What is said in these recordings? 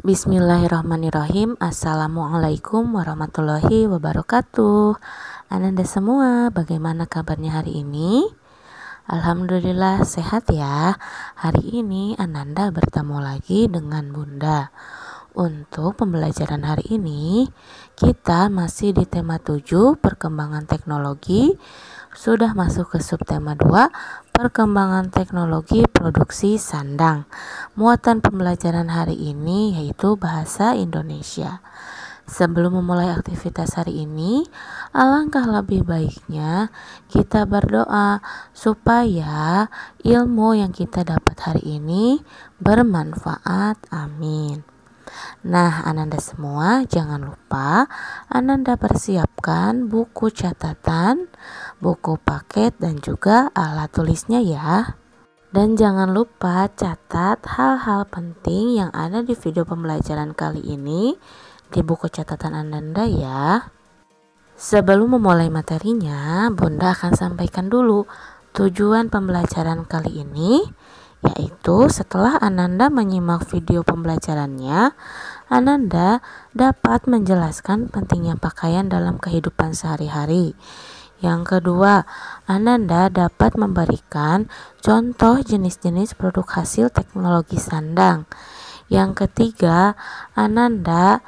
Bismillahirrahmanirrahim. Assalamualaikum warahmatullahi wabarakatuh. Ananda semua, bagaimana kabarnya hari ini? Alhamdulillah sehat ya. Hari ini Ananda bertemu lagi dengan Bunda. Untuk pembelajaran hari ini, kita masih di tema 7, perkembangan teknologi. Sudah masuk ke subtema 2, perkembangan teknologi produksi sandang. Muatan pembelajaran hari ini yaitu bahasa Indonesia. Sebelum memulai aktivitas hari ini, alangkah lebih baiknya kita berdoa supaya ilmu yang kita dapat hari ini bermanfaat. Amin. Nah, Ananda semua, jangan lupa Ananda persiapkan buku catatan, buku paket, dan juga alat tulisnya ya. Dan jangan lupa catat hal-hal penting yang ada di video pembelajaran kali ini di buku catatan Ananda ya. Sebelum memulai materinya, Bunda akan sampaikan dulu tujuan pembelajaran kali ini, yaitu setelah Ananda menyimak video pembelajarannya, Ananda dapat menjelaskan pentingnya pakaian dalam kehidupan sehari-hari. Yang kedua, Ananda dapat memberikan contoh jenis-jenis produk hasil teknologi sandang. Yang ketiga, Ananda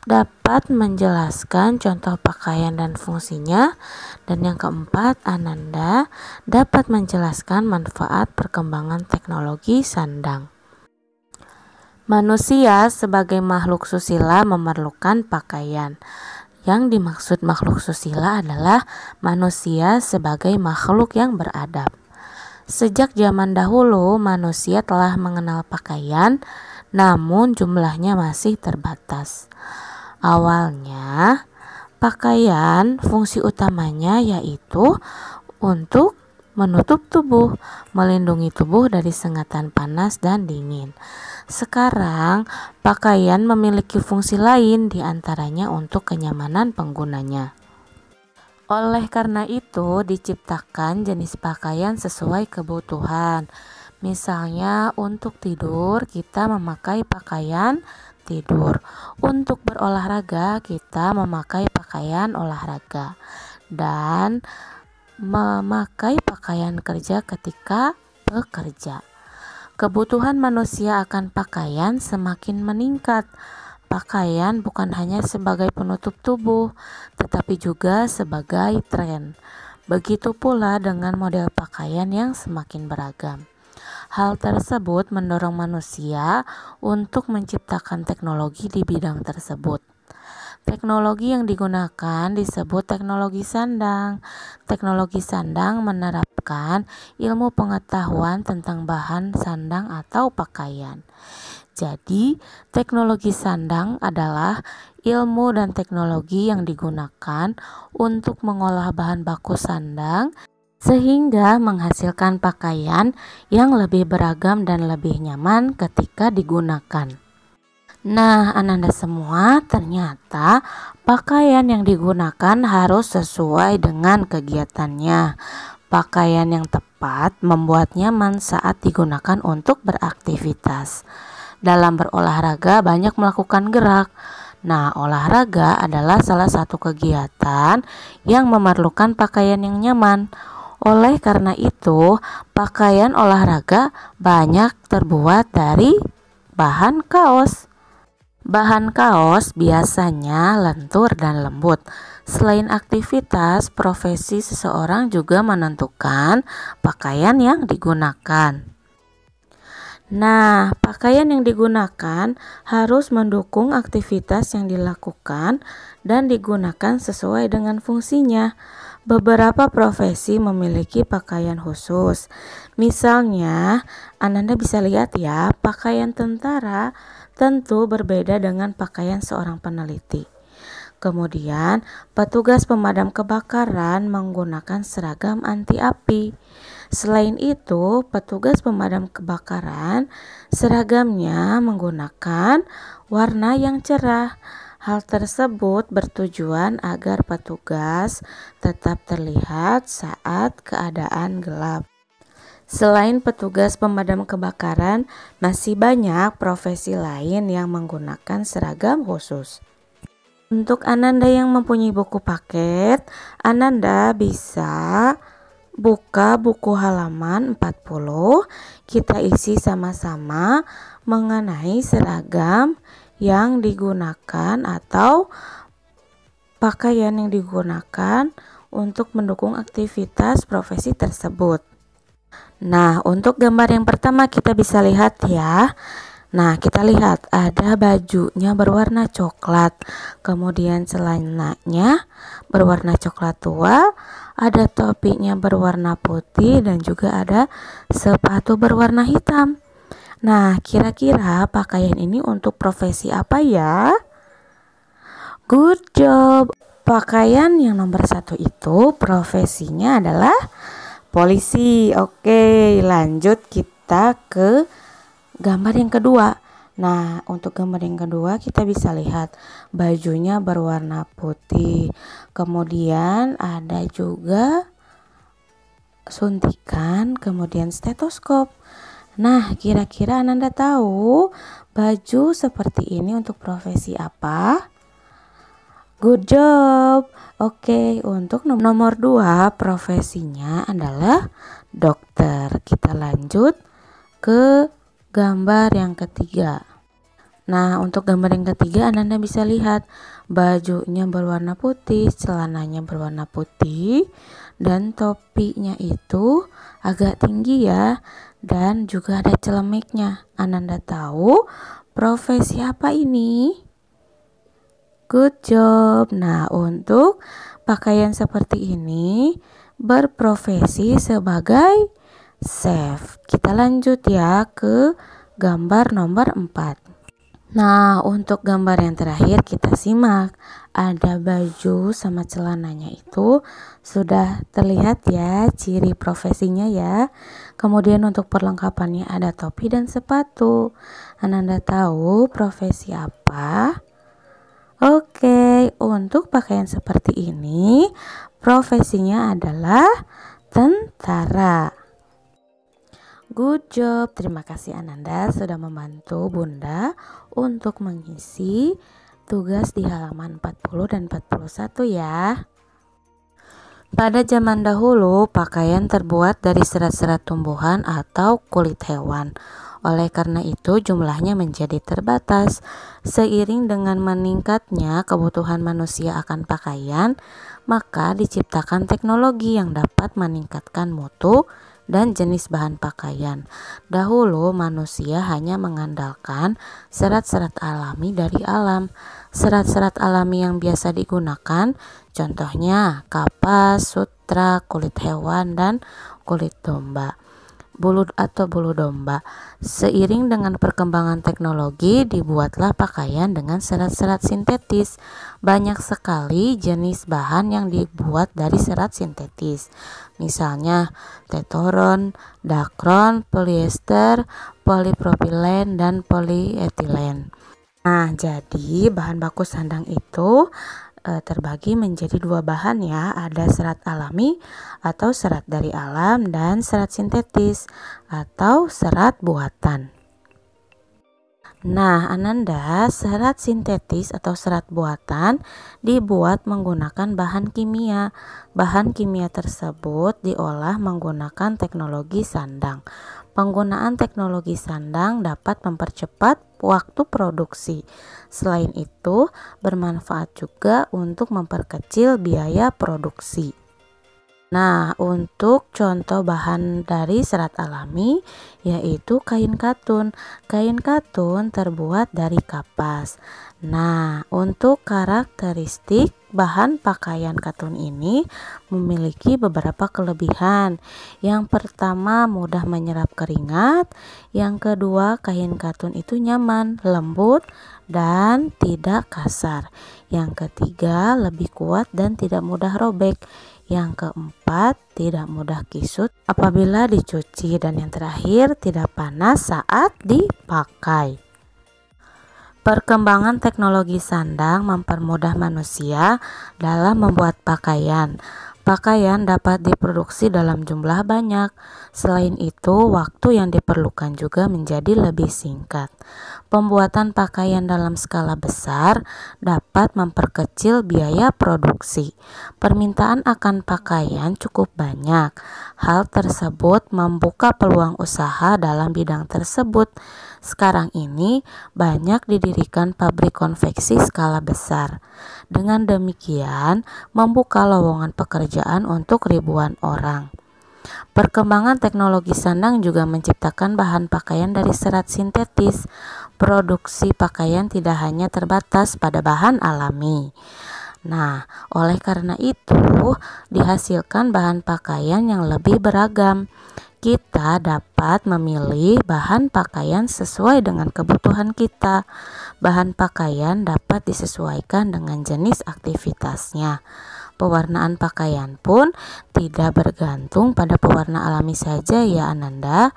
dapat menjelaskan contoh pakaian dan fungsinya. Dan yang keempat, Ananda dapat menjelaskan manfaat perkembangan teknologi sandang. Manusia sebagai makhluk susila memerlukan pakaian. Yang dimaksud makhluk susila adalah manusia sebagai makhluk yang beradab. Sejak zaman dahulu manusia telah mengenal pakaian, namun jumlahnya masih terbatas. Awalnya, pakaian fungsi utamanya yaitu untuk menutup tubuh, melindungi tubuh dari sengatan panas dan dingin. Sekarang, pakaian memiliki fungsi lain, diantaranya untuk kenyamanan penggunanya. Oleh karena itu, diciptakan jenis pakaian sesuai kebutuhan. Misalnya, untuk tidur, kita memakai pakaian tidur. Untuk berolahraga, kita memakai pakaian olahraga. Dan memakai pakaian kerja ketika bekerja. Kebutuhan manusia akan pakaian semakin meningkat. Pakaian bukan hanya sebagai penutup tubuh, tetapi juga sebagai tren. Begitu pula dengan model pakaian yang semakin beragam. Hal tersebut mendorong manusia untuk menciptakan teknologi di bidang tersebut. Teknologi yang digunakan disebut teknologi sandang. Teknologi sandang menerapkan ilmu pengetahuan tentang bahan sandang atau pakaian. Jadi, teknologi sandang adalah ilmu dan teknologi yang digunakan untuk mengolah bahan baku sandang sehingga menghasilkan pakaian yang lebih beragam dan lebih nyaman ketika digunakan. Nah, Ananda semua, ternyata pakaian yang digunakan harus sesuai dengan kegiatannya. Pakaian yang tepat membuat nyaman saat digunakan untuk beraktivitas. Dalam berolahraga banyak melakukan gerak. Nah, olahraga adalah salah satu kegiatan yang memerlukan pakaian yang nyaman. Oleh karena itu, pakaian olahraga banyak terbuat dari bahan kaos. Bahan kaos biasanya lentur dan lembut. Selain aktivitas, profesi seseorang juga menentukan pakaian yang digunakan. Nah, pakaian yang digunakan harus mendukung aktivitas yang dilakukan dan digunakan sesuai dengan fungsinya. Beberapa profesi memiliki pakaian khusus. Misalnya, Ananda bisa lihat ya, pakaian tentara tentu berbeda dengan pakaian seorang peneliti. Kemudian, petugas pemadam kebakaran menggunakan seragam anti api. Selain itu, petugas pemadam kebakaran seragamnya menggunakan warna yang cerah. Hal tersebut bertujuan agar petugas tetap terlihat saat keadaan gelap. Selain petugas pemadam kebakaran, masih banyak profesi lain yang menggunakan seragam khusus. Untuk Ananda yang mempunyai buku paket, Ananda bisa buka buku halaman 40. Kita isi sama-sama mengenai seragam yang digunakan atau pakaian yang digunakan untuk mendukung aktivitas profesi tersebut. Nah, untuk gambar yang pertama kita bisa lihat ya. Nah, kita lihat ada bajunya berwarna coklat, kemudian celananya berwarna coklat tua, ada topinya berwarna putih, dan juga ada sepatu berwarna hitam. Nah, kira-kira pakaian ini untuk profesi apa ya? Good job. Pakaian yang nomor 1 itu profesinya adalah polisi. Oke, lanjut kita ke gambar yang kedua. Nah, untuk gambar yang kedua kita bisa lihat bajunya berwarna putih. Kemudian ada juga suntikan, kemudian stetoskop. Nah, kira-kira Ananda tahu baju seperti ini untuk profesi apa? Good job. Oke, untuk nomor 2 profesinya adalah dokter. Kita lanjut ke gambar yang ketiga. Nah, untuk gambar yang ketiga Ananda bisa lihat bajunya berwarna putih, celananya berwarna putih, dan topinya itu agak tinggi ya, dan juga ada celemiknya. Ananda tahu profesi apa ini? Good job. Nah, untuk pakaian seperti ini berprofesi sebagai chef. Kita lanjut ya ke gambar nomor 4. Nah, untuk gambar yang terakhir kita simak. Ada baju sama celananya itu sudah terlihat ya ciri profesinya ya. Kemudian untuk perlengkapannya ada topi dan sepatu. Ananda tahu profesi apa? Oke, untuk pakaian seperti ini profesinya adalah tentara. Good job. Terima kasih Ananda sudah membantu Bunda untuk mengisi tugas di halaman 40 dan 41 ya. Pada zaman dahulu, pakaian terbuat dari serat-serat tumbuhan atau kulit hewan. Oleh karena itu, jumlahnya menjadi terbatas. Seiring dengan meningkatnya kebutuhan manusia akan pakaian, maka diciptakan teknologi yang dapat meningkatkan mutu dan jenis bahan pakaian. Dahulu manusia hanya mengandalkan serat-serat alami dari alam. Serat-serat alami yang biasa digunakan contohnya kapas, sutra, kulit hewan, dan kulit domba. Bulu domba. Seiring dengan perkembangan teknologi, dibuatlah pakaian dengan serat-serat sintetis. Banyak sekali jenis bahan yang dibuat dari serat sintetis. Misalnya testosteron, dakron, polyester, polipropilen, dan polyetilen. Nah, jadi bahan baku sandang itu terbagi menjadi 2 bahan ya, ada serat alami atau serat dari alam dan serat sintetis atau serat buatan. Nah, Ananda, serat sintetis atau serat buatan dibuat menggunakan bahan kimia. Bahan kimia tersebut diolah menggunakan teknologi sandang. Penggunaan teknologi sandang dapat mempercepat waktu produksi. Selain itu, bermanfaat juga untuk memperkecil biaya produksi. Nah, untuk contoh bahan dari serat alami yaitu kain katun. Kain katun terbuat dari kapas. Nah, untuk karakteristik bahan pakaian katun ini memiliki beberapa kelebihan. Yang pertama, mudah menyerap keringat. Yang kedua, kain katun itu nyaman, lembut, dan tidak kasar. Yang ketiga, lebih kuat dan tidak mudah robek. Yang keempat, tidak mudah kisut apabila dicuci. Dan yang terakhir, tidak panas saat dipakai. Perkembangan teknologi sandang mempermudah manusia dalam membuat pakaian. Pakaian dapat diproduksi dalam jumlah banyak. Selain itu, waktu yang diperlukan juga menjadi lebih singkat. Pembuatan pakaian dalam skala besar dapat memperkecil biaya produksi. Permintaan akan pakaian cukup banyak. Hal tersebut membuka peluang usaha dalam bidang tersebut. Sekarang ini banyak didirikan pabrik konveksi skala besar. Dengan demikian, membuka lowongan pekerjaan untuk ribuan orang. Perkembangan teknologi sandang juga menciptakan bahan pakaian dari serat sintetis. Produksi pakaian tidak hanya terbatas pada bahan alami. Nah, oleh karena itu, dihasilkan bahan pakaian yang lebih beragam. Kita dapat memilih bahan pakaian sesuai dengan kebutuhan kita. Bahan pakaian dapat disesuaikan dengan jenis aktivitasnya. Pewarnaan pakaian pun tidak bergantung pada pewarna alami saja ya Ananda.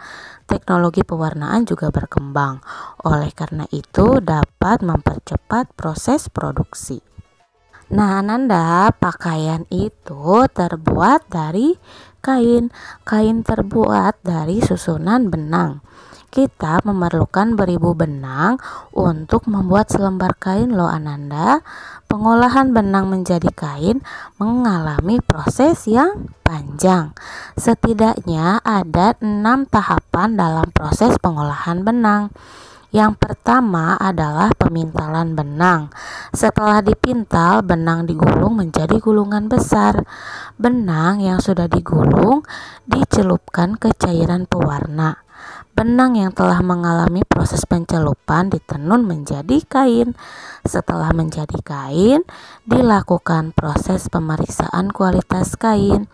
Teknologi pewarnaan juga berkembang. Oleh karena itu dapat mempercepat proses produksi. Nah Ananda, pakaian itu terbuat dari kain. Kain terbuat dari susunan benang. Kita memerlukan beribu benang untuk membuat selembar kain loh Ananda. Pengolahan benang menjadi kain mengalami proses yang panjang. Setidaknya ada 6 tahapan dalam proses pengolahan benang. Yang pertama adalah pemintalan benang. Setelah dipintal, benang digulung menjadi gulungan besar. Benang yang sudah digulung dicelupkan ke cairan pewarna. Benang yang telah mengalami proses pencelupan ditenun menjadi kain. Setelah menjadi kain, dilakukan proses pemeriksaan kualitas kain.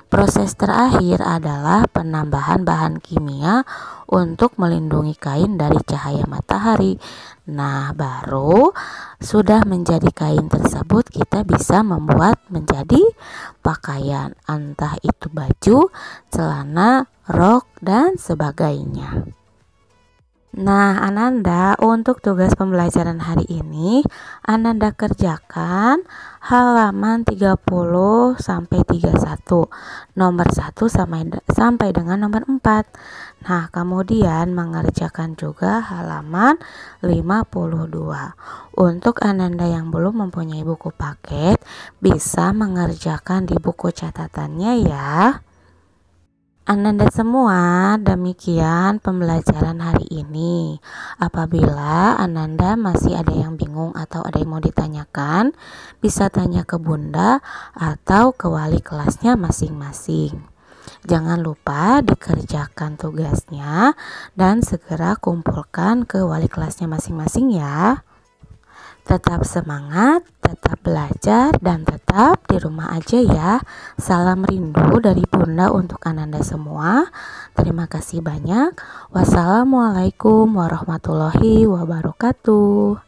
Proses terakhir adalah penambahan bahan kimia untuk melindungi kain dari cahaya matahari. Nah, baru sudah menjadi kain tersebut kita bisa membuat menjadi pakaian, entah itu baju, celana, rok, dan sebagainya. Nah, Ananda, untuk tugas pembelajaran hari ini Ananda kerjakan halaman 30 sampai 31, nomor 1 sampai dengan nomor 4. Nah, kemudian mengerjakan juga halaman 52. Untuk Ananda yang belum mempunyai buku paket, bisa mengerjakan di buku catatannya ya. Ananda semua, demikian pembelajaran hari ini. Apabila Ananda masih ada yang bingung atau ada yang mau ditanyakan, bisa tanya ke Bunda atau ke wali kelasnya masing-masing. Jangan lupa dikerjakan tugasnya dan segera kumpulkan ke wali kelasnya masing-masing ya. Tetap semangat, tetap belajar, dan tetap di rumah aja ya. Salam rindu dari Bunda untuk Ananda semua. Terima kasih banyak. Wassalamualaikum warahmatullahi wabarakatuh.